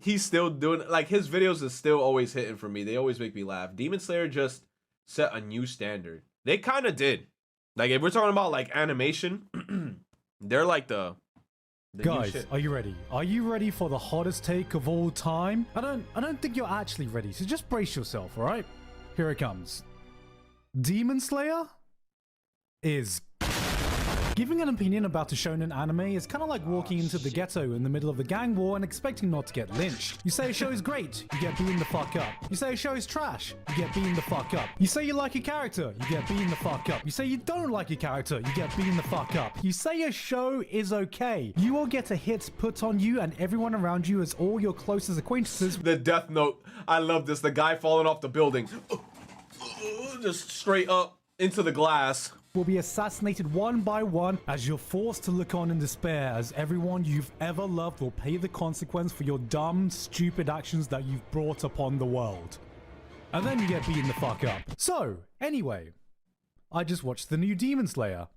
he's still doing, like, his videos is still always hitting for me. They always make me laugh. Demon Slayer just set a new standard. They kind of did. Like, if we're talking about like animation, they're like the Guys, are you ready? Are you ready for the hottest take of all time? I don't think you're actually ready, so just brace yourself, all right? Here it comes. Demon Slayer is... Giving an opinion about a shonen anime is kind of like walking into the ghetto in the middle of the gang war and expecting not to get lynched. You say a show is great, you get beaten the fuck up. You say a show is trash, you get beaten the fuck up. You say you like a character, you get beaten the fuck up. You say you don't like a character, you get beaten the fuck up. You say a show is okay, you will get a hit put on you and everyone around you as all your closest acquaintances. The Death Note. I love this. The guy falling off the building. Just straight up into the glass. Will be assassinated one by one as you're forced to look on in despair as everyone you've ever loved will pay the consequence for your dumb, stupid actions that you've brought upon the world. And then you get beaten the fuck up. So, anyway, I just watched the new Demon Slayer.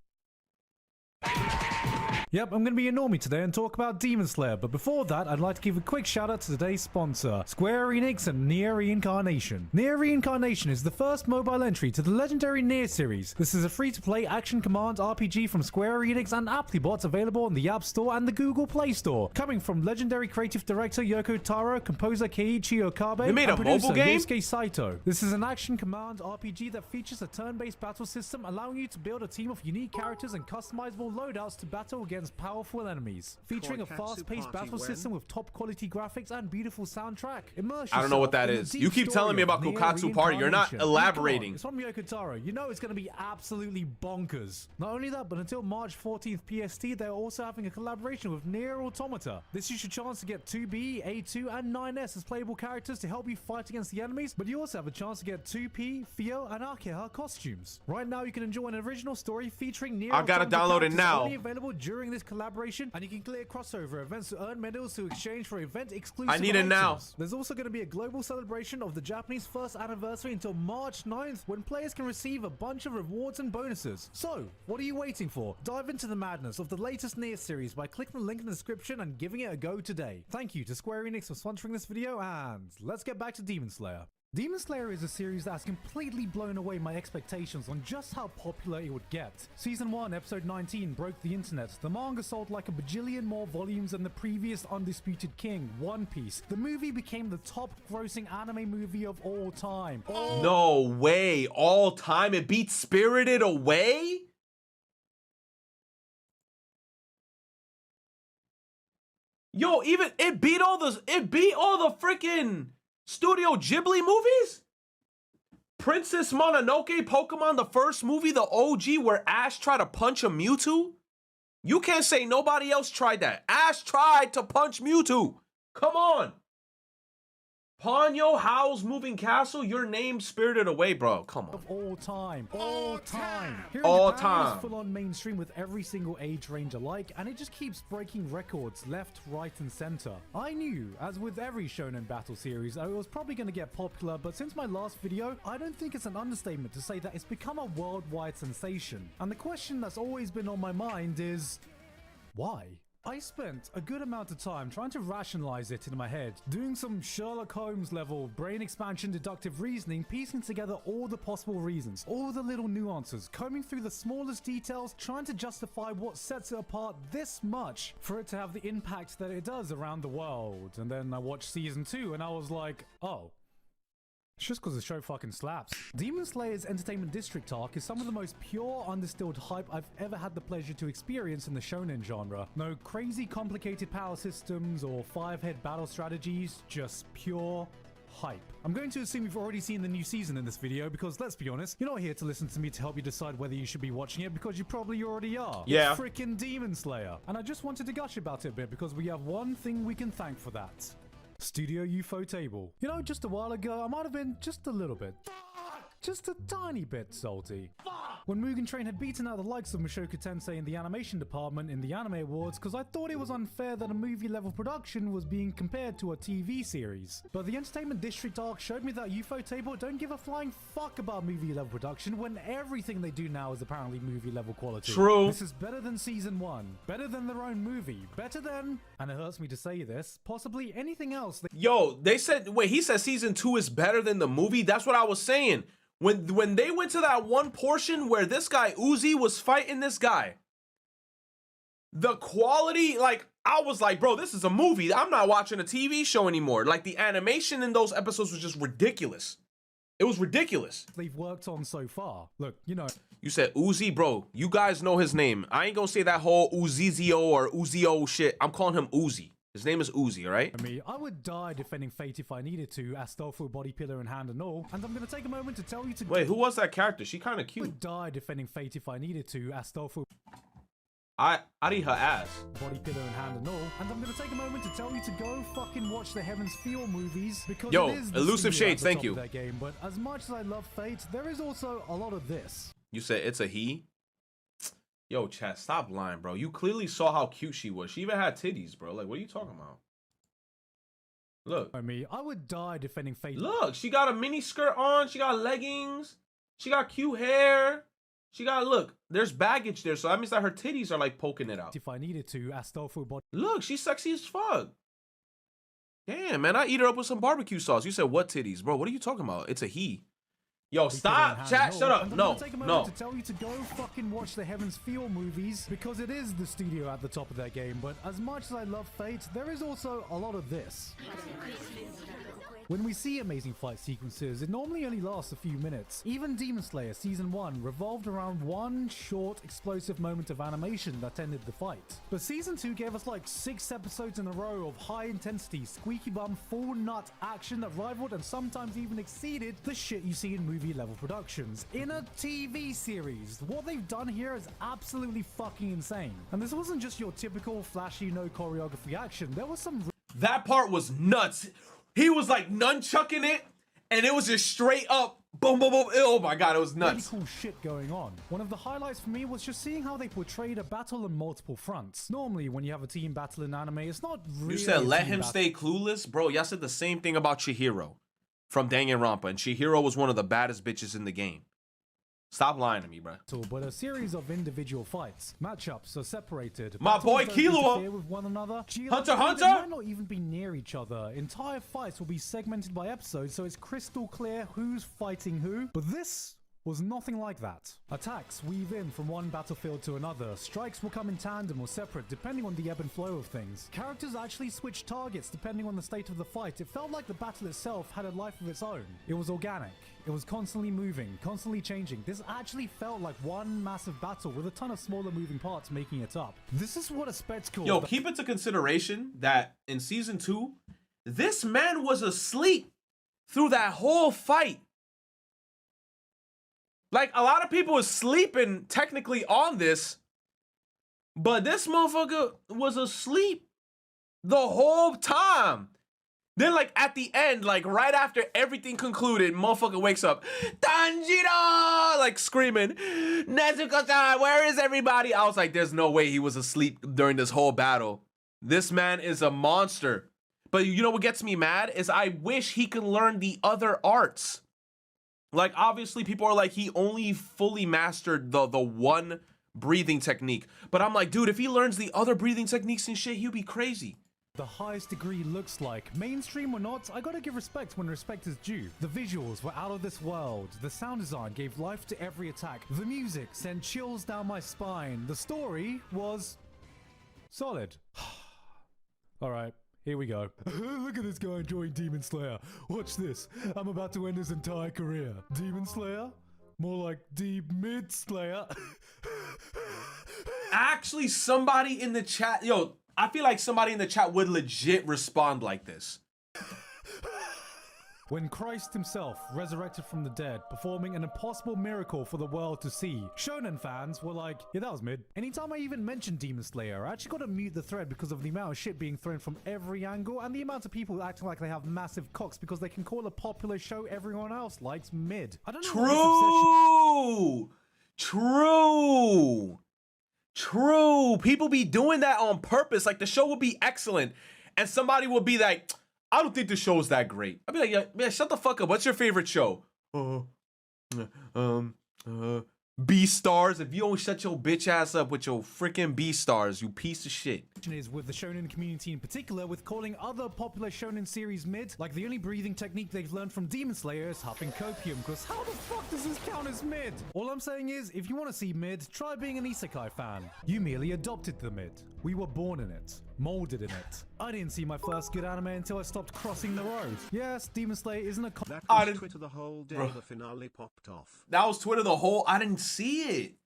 Yep, I'm going to be a normie today and talk about Demon Slayer, but before that, I'd like to give a quick shout out to today's sponsor, Square Enix and Nier Reincarnation. Nier Reincarnation is the first mobile entry to the legendary Nier series. This is a free-to-play action command RPG from Square Enix and Applebots available on the App Store and the Google Play Store. Coming from legendary creative director Yoko Taro, composer Keiichi Okabe, They made and a mobile producer game? Yusuke Saito. This is an action command RPG that features a turn-based battle system allowing you to build a team of unique characters and customizable loadouts to battle against powerful enemies, featuring a fast-paced battle system with top-quality graphics and beautiful soundtrack. Immerse I don't know what yourself that in the is. deep You keep story telling me of about Nier Kokatsu Party. You're not Reincarnation. elaborating. It's from Yoko Taro. You know it's going to be absolutely bonkers. Not only that, but until March 14th PST, they're also having a collaboration with Nier Automata. This is your chance to get 2B, A2, and 9S as playable characters to help you fight against the enemies, but you also have a chance to get 2P, Theo, and Akeha costumes. Right now, you can enjoy an original story featuring Nier I gotta Automata download it characters now. only available during this collaboration, and you can clear crossover events to earn medals to exchange for event exclusive I need it now. items. There's also going to be a global celebration of the Japanese first anniversary until March 9th, when players can receive a bunch of rewards and bonuses. So, what are you waiting for? Dive into the madness of the latest Nier series by clicking the link in the description and giving it a go today. Thank you to Square Enix for sponsoring this video, and let's get back to Demon Slayer. Demon Slayer is a series that has completely blown away my expectations on just how popular it would get. Season 1, episode 19 broke the internet. The manga sold like a bajillion more volumes than the previous Undisputed King, One Piece. The movie became the top grossing anime movie of all time. No way. All time? It beat Spirited Away? Yo, even it beat all the freaking Studio Ghibli movies? Princess Mononoke, Pokemon, the first movie, the OG, where Ash tried to punch a Mewtwo? You can't say nobody else tried that. Ash tried to punch Mewtwo. Come on. Ponyo, Howl's Moving Castle, your name Spirited Away, bro. Come on. Of all time. All time. Here in All Japan, time. it's full on mainstream with every single age range alike, and it just keeps breaking records left, right, and center. I knew, as with every shonen battle series, that it was probably going to get popular, but since my last video, I don't think it's an understatement to say that it's become a worldwide sensation. And the question that's always been on my mind is, why? I spent a good amount of time trying to rationalize it in my head, doing some Sherlock Holmes level brain expansion deductive reasoning, piecing together all the possible reasons, all the little nuances, combing through the smallest details, trying to justify what sets it apart this much for it to have the impact that it does around the world. And then I watched season 2 and I was like, oh. It's just because the show fucking slaps. Demon Slayer's Entertainment District arc is some of the most pure, undistilled hype I've ever had the pleasure to experience in the shonen genre. No crazy complicated power systems or 5-head battle strategies, just pure hype. I'm going to assume you've already seen the new season in this video because, let's be honest, you're not here to listen to me to help you decide whether you should be watching it because you probably already are. Yeah. It's freaking Demon Slayer. And I just wanted to gush about it a bit because we have one thing we can thank for that. Studio ufotable. You know, just a while ago, I might have been just a little bit, just a tiny bit salty. when Mugen Train had beaten out the likes of Mushoku Tensei in the animation department in the Anime Awards because I thought it was unfair that a movie level production was being compared to a TV series. But the Entertainment District arc showed me that ufotable don't give a flying fuck about movie level production when everything they do now is apparently movie level quality. True. This is better than season 1, better than their own movie, better than, and it hurts me to say this, possibly anything else. Yo, they said, wait, he said season 2 is better than the movie? That's what I was saying. When they went to that one portion where this guy Uzi was fighting this guy, the quality, like, I was like, bro, this is a movie. I'm not watching a TV show anymore. Like, the animation in those episodes was just ridiculous. It was ridiculous. They've worked on so far. Look, you know. You said Uzi, bro. You guys know his name. I ain't gonna say that whole Uzizio or Uzio shit. I'm calling him Uzi. His name is Uzi, all right? I would die defending Fate if I needed to, Astolfo body pillar in hand and all. And I'm gonna take a moment to tell you to— Wait, who was that character? She kind of cute. I would die defending Fate if I needed to, Astolfo— I eat her ass. body pillar in hand and all. And I'm gonna take a moment to tell you to go fucking watch the Heaven's Feel movies because Yo, it is the Elusive studio Shades, at the thank top you. of that game. But as much as I love Fate, there is also a lot of this. You said it's a he? Yo, chat, stop lying, bro. You clearly saw how cute she was. She even had titties, bro. Like, what are you talking about? Look. I would die defending Fate. Look, she got a mini skirt on. She got leggings. She got cute hair. She got, look, there's baggage there. So that means that her titties are like poking it out. If I needed to, Astolfo body— Look, she's sexy as fuck. Damn, man, I eat her up with some barbecue sauce. You said what titties? Bro, what are you talking about? It's a he. Yo, stop, chat, shut up. No, no. To tell you to go fucking watch the Heaven's Feel movies because it is the studio at the top of that game. But as much as I love Fate, there is also a lot of this. When we see amazing fight sequences, it normally only lasts a few minutes. Even Demon Slayer Season 1 revolved around one short, explosive moment of animation that ended the fight. But Season 2 gave us like 6 episodes in a row of high-intensity, squeaky-bum, full-nut action that rivaled and sometimes even exceeded the shit you see in movie-level productions. In a TV series, what they've done here is absolutely fucking insane. And this wasn't just your typical flashy, no choreography action. There was some— That part was nuts. He was like nunchucking it, and it was just straight up, boom, boom, boom. Oh my god, it was nuts. Really cool shit going on. One of the highlights for me was just seeing how they portrayed a battle on multiple fronts. Normally, when you have a team battle in anime, it's not really— You said let him stay clueless? Bro, y'all said the same thing about Chihiro from Danganronpa, and Chihiro was one of the baddest bitches in the game. Stop lying to me, bro. But a series of individual fights. Matchups are separated. My boy Killua with one another. Hunter! They might not even be near each other. Entire fights will be segmented by episodes, so it's crystal clear who's fighting who. But this was nothing like that. Attacks weave in from one battlefield to another. Strikes will come in tandem or separate depending on the ebb and flow of things. Characters actually switch targets depending on the state of the fight. It felt like the battle itself had a life of its own. It was organic. It was constantly moving, constantly changing. This actually felt like one massive battle with a ton of smaller moving parts making it up. This is what a spectacle— Yo, keep into consideration that in Season 2, this man was asleep through that whole fight. Like, a lot of people was sleeping technically on this, but this motherfucker was asleep the whole time. Then, like, at the end, like, right after everything concluded, motherfucker wakes up, Tanjiro! Like, screaming, Nezuko-san, where is everybody? I was like, there's no way he was asleep during this whole battle. This man is a monster. But you know what gets me mad? Is I wish he could learn the other arts. Like, obviously, people are like, he only fully mastered the one breathing technique. But I'm like, dude, if he learns the other breathing techniques and shit, he'll be crazy. The highest degree looks like. Mainstream or not, I gotta give respect when respect is due. The visuals were out of this world. The sound design gave life to every attack. The music sent chills down my spine. The story was solid. Alright, here we go. Look at this guy enjoying Demon Slayer. Watch this. I'm about to end his entire career. Demon Slayer? More like deMID Slayer. Actually, somebody in the chat, yo, I feel like somebody in the chat would legit respond like this. When Christ himself resurrected from the dead, performing an impossible miracle for the world to see, Shonen fans were like, yeah, that was mid. Anytime I even mention Demon Slayer, I actually got to mute the thread because of the amount of shit being thrown from every angle and the amount of people acting like they have massive cocks because they can call a popular show everyone else likes mid. I don't know. True! True. True. People be doing that on purpose. Like the show would be excellent, and somebody would be like, "I don't think the show is that great." I'd be like, "Yeah, man, shut the fuck up. What's your favorite show?" B stars. If you don't shut your bitch ass up with your freaking B stars, you piece of shit. Is with the shonen community in particular, with calling other popular shonen series mid, like the only breathing technique they've learned from Demon Slayer is huffing copium, because how the fuck does this count as mid? All I'm saying is, if you want to see mid, try being an isekai fan. You merely adopted the mid. We were born in it, molded in it. I didn't see my first good anime until I stopped crossing the road. Yes, Demon Slayer isn't a That was Twitter the whole day. The finale popped off. That was Twitter the whole. I didn't see it.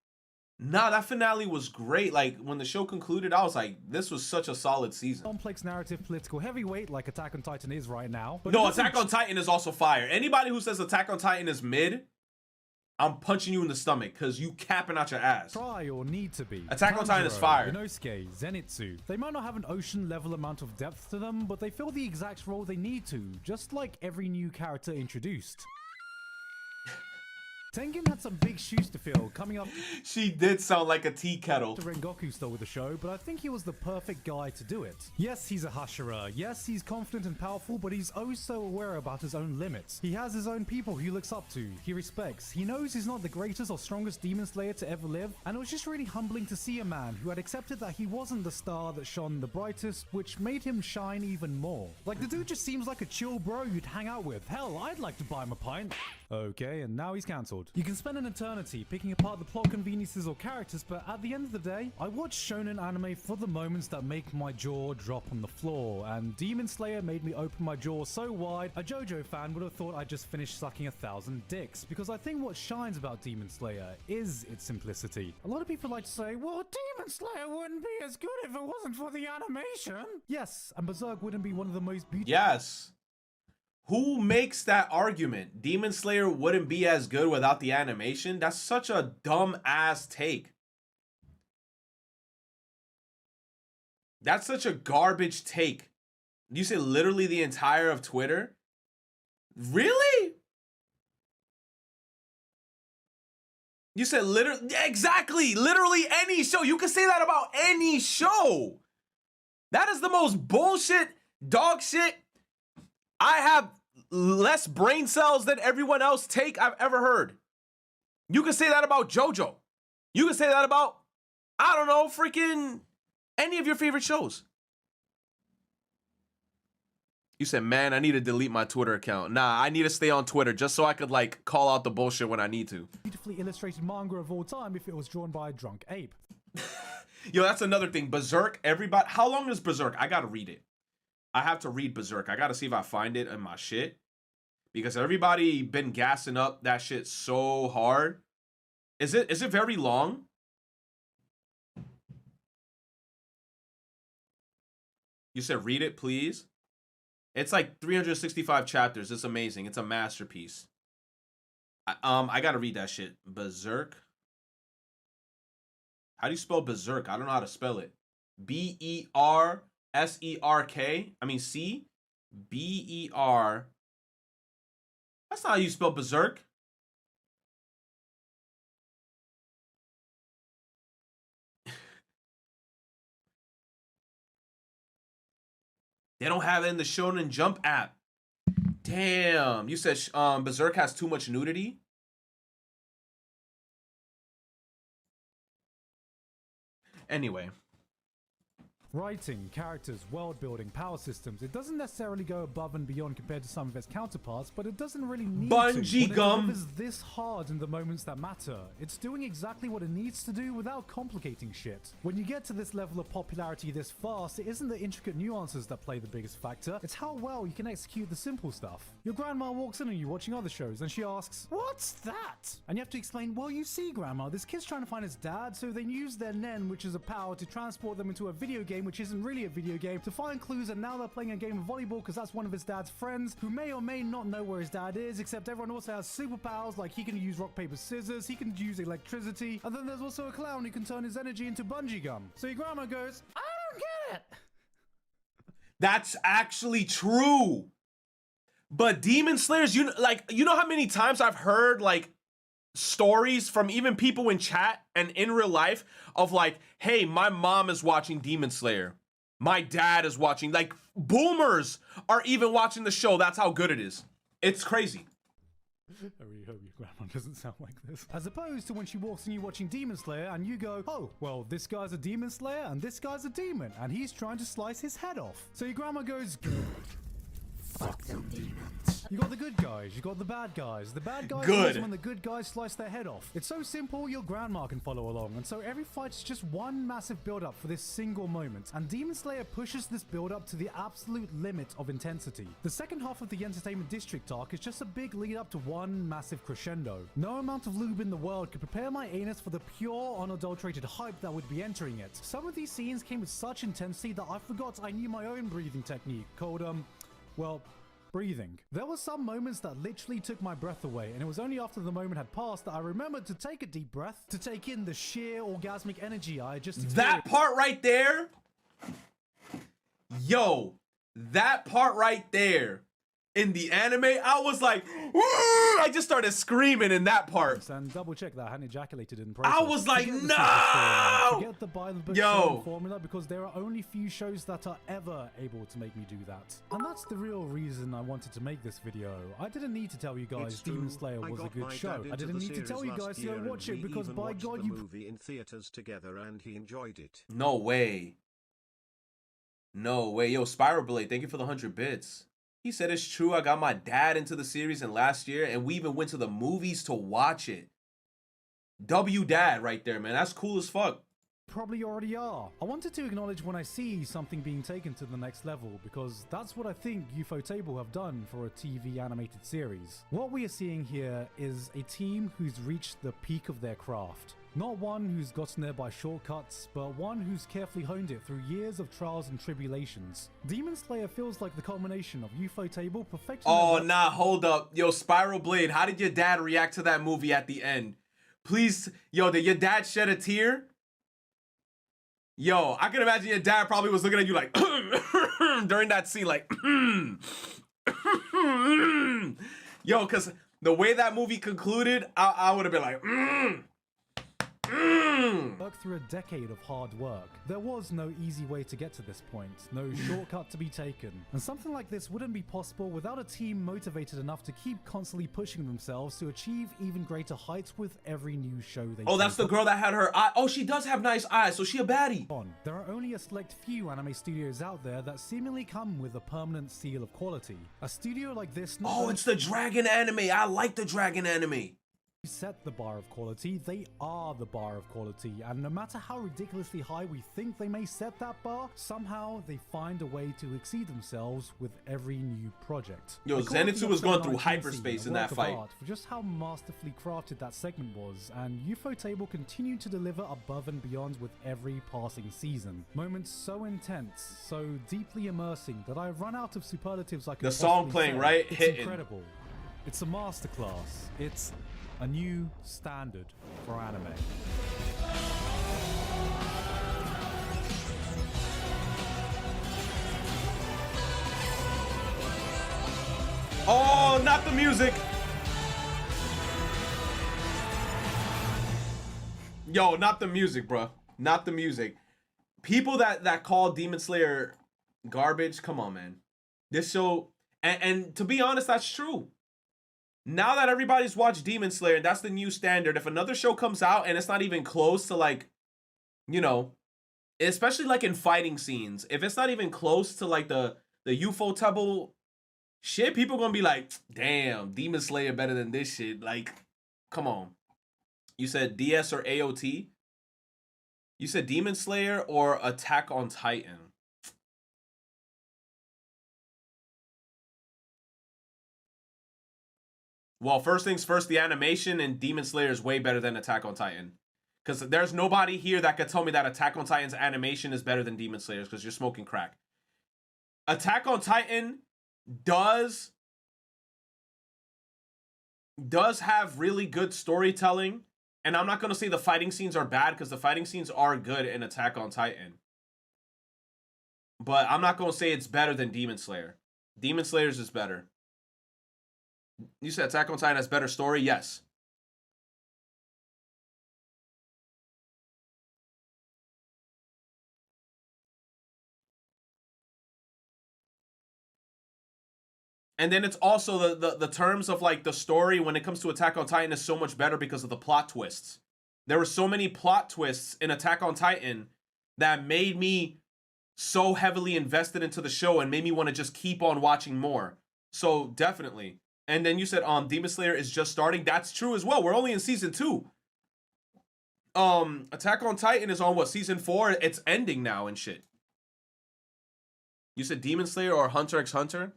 Nah, that finale was great. Like when the show concluded, I was like, this was such a solid season. Complex narrative, political heavyweight like Attack on Titan is right now. But no, Attack on Titan is also fire. Anybody who says Attack on Titan is mid, I'm punching you in the stomach because you capping out your ass. Try or need to be. Attack on Titan is fire. Inosuke, Zenitsu. They might not have an ocean level amount of depth to them, but they fill the exact role they need to, just like every new character introduced. Tengen had some big shoes to fill coming up. She did sound like a tea kettle. To Rengoku stole with the show, but I think he was the perfect guy to do it. Yes, he's a Hashira. Yes, he's confident and powerful, but he's oh so aware about his own limits. He has his own people he looks up to, he respects. He knows he's not the greatest or strongest Demon Slayer to ever live, and it was just really humbling to see a man who had accepted that he wasn't the star that shone the brightest, which made him shine even more. Like, the dude just seems like a chill bro you'd hang out with. Hell, I'd like to buy him a pint. Okay, and now he's cancelled. You can spend an eternity picking apart the plot conveniences or characters, but at the end of the day, I watch shonen anime for the moments that make my jaw drop on the floor, and Demon Slayer made me open my jaw so wide, a JoJo fan would have thought I just finished sucking 1,000 dicks, because I think what shines about Demon Slayer is its simplicity. A lot of people like to say, well, Demon Slayer wouldn't be as good if it wasn't for the animation. Yes, and Berserk wouldn't be one of the most beautiful... Yes. Who makes that argument? Demon Slayer wouldn't be as good without the animation? That's such a dumb ass take. That's such a garbage take. You say literally the entire of Twitter? Really? You said literally, exactly, literally any show. You can say that about any show. That is the most bullshit, dog shit. I have less brain cells than everyone else take I've ever heard. You can say that about JoJo. You can say that about, I don't know, freaking any of your favorite shows. You said, man, I need to delete my Twitter account. Nah, I need to stay on Twitter just so I could like call out the bullshit when I need to. Beautifully illustrated manga of all time if it was drawn by a drunk ape. Yo, that's another thing. Berserk, everybody, how long is Berserk? I gotta read it. I have to read Berserk. I gotta see if I find it in my shit. Because everybody been gassing up that shit so hard. Is it very long? You said read it, please. It's like 365 chapters. It's amazing. It's a masterpiece. I gotta read that shit. Berserk. How do you spell Berserk? I don't know how to spell it. B-E-R-S-E-R-K. I mean C. B-E-R. That's not how you spell Berserk. They don't have it in the Shonen Jump app. Damn. You said Berserk has too much nudity? Anyway. Writing, characters, world building, power systems, it doesn't necessarily go above and beyond compared to some of its counterparts, but it doesn't really need Bungee to. gum. When it delivers this hard in the moments that matter, it's doing exactly what it needs to do without complicating shit. When you get to this level of popularity this fast, it isn't the intricate nuances that play the biggest factor, it's how well you can execute the simple stuff. Your grandma walks in on you watching other shows and she asks, "What's that?" And you have to explain, "Well, you see, grandma, this kid's trying to find his dad, so they use their nen, which is a power, to transport them into a video game which isn't really a video game, to find clues, and now they're playing a game of volleyball because that's one of his dad's friends who may or may not know where his dad is, except everyone also has superpowers, like he can use rock, paper, scissors, he can use electricity, and then there's also a clown who can turn his energy into bungee gum." So your grandma goes, "I don't get it." That's actually true. But Demon Slayers, you know how many times I've heard like stories from even people in chat and in real life of like, hey, my mom is watching Demon Slayer. My dad is watching. Like, boomers are even watching the show. That's how good it is. It's crazy. I really hope your grandma doesn't sound like this. As opposed to when she walks in you watching Demon Slayer and you go, oh, well, this guy's a Demon Slayer and this guy's a demon and he's trying to slice his head off. So your grandma goes, good. Fuck them demons. You got the good guys, you got the bad guys. The bad guys is when the good guys slice their head off. It's so simple your grandma can follow along, and so every fight is just one massive build-up for this single moment, and Demon Slayer pushes this build-up to the absolute limit of intensity. The second half of the Entertainment District arc is just a big lead-up to one massive crescendo. No amount of lube in the world could prepare my anus for the pure, unadulterated hype that would be entering it. Some of these scenes came with such intensity that I forgot I knew my own breathing technique, called, well, breathing. There were some moments that literally took my breath away, and it was only after the moment had passed that I remembered to take a deep breath, to take in the sheer orgasmic energy I just experienced. That part right there, yo, that part right there in the anime, I was like, I just started screaming in that part. And double check that I hadn't ejaculated in process. I was like, no! Forget the by the book formula, because there are only few shows that are ever able to make me do that. And that's the real reason I wanted to make this video. I didn't need to tell you guys Demon Slayer was a good show. I didn't need to tell you guys to go watch it, because by God, you movie in theaters together and he enjoyed it. No way. No way. Yo, Spiral Blade, thank you for the 100 bits. He said it's true. I got my dad into the series in last year, and we even went to the movies to watch it. W dad right there, man. That's cool as fuck. Probably already are. I wanted to acknowledge when I see something being taken to the next level, because that's what I think ufotable have done for a TV animated series. What we are seeing here is a team who's reached the peak of their craft. Not one who's gotten there by shortcuts, but one who's carefully honed it through years of trials and tribulations. Demon Slayer feels like the culmination of ufotable perfecting. Oh, nah, hold up. Yo, Spiral Blade, how did your dad react to that movie at the end? Please, yo, did your dad shed a tear? Yo, I can imagine your dad probably was looking at you like, during that scene, like, yo, because the way that movie concluded, I would have been like, Worked through a decade of hard work. There was no easy way to get to this point, no shortcut to be taken. And something like this wouldn't be possible without a team motivated enough to keep constantly pushing themselves to achieve even greater heights with every new show they Oh, that's the girl that had her eye. Oh, she does have nice eyes, so she a baddie. There are only a select few anime studios out there that seemingly come with a permanent seal of quality. A studio like this... Oh, it's the Dragon anime. I like the Dragon anime. Set the bar of quality, they are the bar of quality, and no matter how ridiculously high we think they may set that bar, somehow they find a way to exceed themselves with every new project. Yo, Zenitsu was going through hyperspace in that fight. For just how masterfully crafted that segment was, and ufotable continued to deliver above and beyond with every passing season. Moments so intense, so deeply immersing that I've run out of superlatives I could The song playing, say. right? It's Hitting. incredible. It's a masterclass. It's a new standard for anime. Oh, not the music. Yo, not the music, bro. Not the music. People that call Demon Slayer garbage, come on, man. This show, and to be honest, that's true. Now that everybody's watched Demon Slayer, that's the new standard. If another show comes out and it's not even close to, like, you know, especially like in fighting scenes, if it's not even close to like the ufotable shit, people gonna be like, damn, Demon Slayer better than this shit. Like, come on. You said DS or AOT? You said Demon Slayer or Attack on Titan? Well, first things first, the animation in Demon Slayer is way better than Attack on Titan. Because there's nobody here that could tell me that Attack on Titan's animation is better than Demon Slayer's, because you're smoking crack. Attack on Titan does have really good storytelling. And I'm not going to say the fighting scenes are bad, because the fighting scenes are good in Attack on Titan. But I'm not going to say it's better than Demon Slayer. Demon Slayer's is better. You said Attack on Titan has better story? Yes. And then it's also the terms of like the story when it comes to Attack on Titan is so much better because of the plot twists. There were so many plot twists in Attack on Titan that made me so heavily invested into the show and made me want to just keep on watching more. So definitely. And then you said Demon Slayer is just starting. That's true as well. We're only in season 2. Attack on Titan is on what, season 4? It's ending now and shit. You said Demon Slayer or Hunter x Hunter?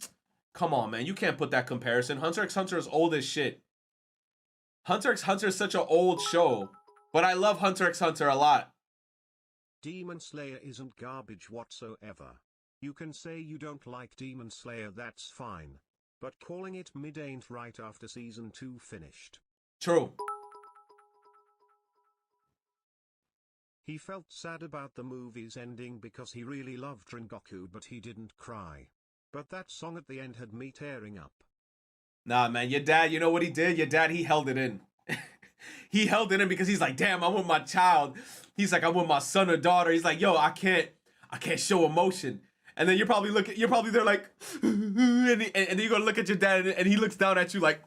Come on, man. You can't put that comparison. Hunter x Hunter is old as shit. Hunter x Hunter is such an old show. But I love Hunter x Hunter a lot. Demon Slayer isn't garbage whatsoever. You can say you don't like Demon Slayer, that's fine. But calling it mid ain't right after season 2 finished. True. He felt sad about the movie's ending because he really loved Rengoku, but he didn't cry. But that song at the end had me tearing up. Nah, man, your dad, you know what he did? Your dad, he held it in. He held it in because he's like, damn, I'm with my child. He's like, I'm with my son or daughter. He's like, yo, I can't show emotion. And then you're probably there like, and then you're gonna look at your dad and he looks down at you like,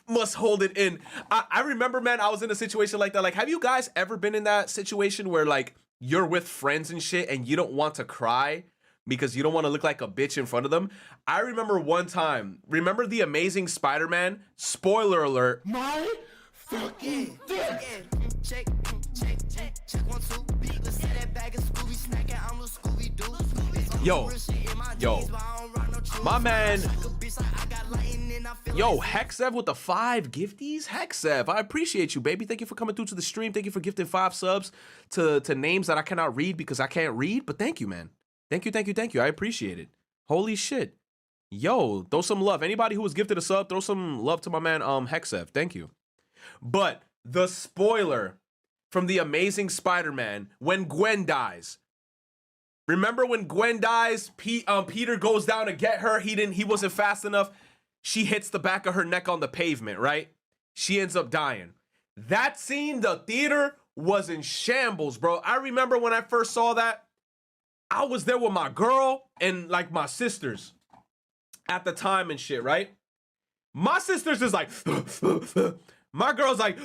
must hold it in. I remember, man, I was in a situation like that. Like, have you guys ever been in that situation where like you're with friends and shit and you don't want to cry because you don't want to look like a bitch in front of them? I remember one time, remember The Amazing Spider-Man? Spoiler alert. My fucking dick. Check 1 2. Let's see that bag of Scooby snacking. I'm a Scooby Doo. Yo, my man. Yo, Hexev with the 5 gifties. Hexev, I appreciate you, baby. Thank you for coming through to the stream. Thank you for gifting 5 subs to names that I cannot read because I can't read. But thank you, man. Thank you. I appreciate it. Holy shit. Yo, throw some love. Anybody who was gifted a sub, throw some love to my man, Hexev. Thank you. But the spoiler from The Amazing Spider-Man when Gwen dies. Remember when Gwen dies, Peter goes down to get her. He wasn't fast enough. She hits the back of her neck on the pavement, right? She ends up dying. That scene, the theater was in shambles, bro. I remember when I first saw that, I was there with my girl and like my sisters at the time and shit, right? My sisters is like, my girl's like,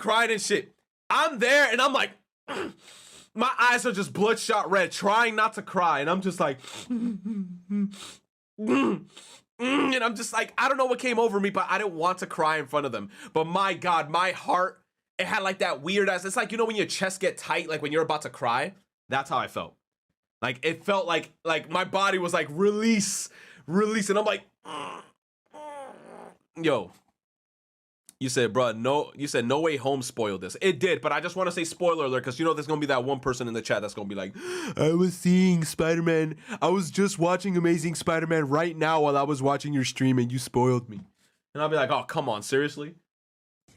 crying and shit. I'm there and I'm like, my eyes are just bloodshot red, trying not to cry. And I'm just like, and I'm just like, I don't know what came over me, but I didn't want to cry in front of them. But my God, my heart, it had like that weird ass, it's like, you know, when your chest get tight, like when you're about to cry, that's how I felt. Like, it felt like my body was like, release. And I'm like, yo. You said, bro, no way home spoiled this. It did, but I just want to say spoiler alert, because you know there's going to be that one person in the chat that's going to be like, I was seeing Spider-Man. I was just watching Amazing Spider-Man right now while I was watching your stream and you spoiled me. And I'll be like, oh, come on, seriously?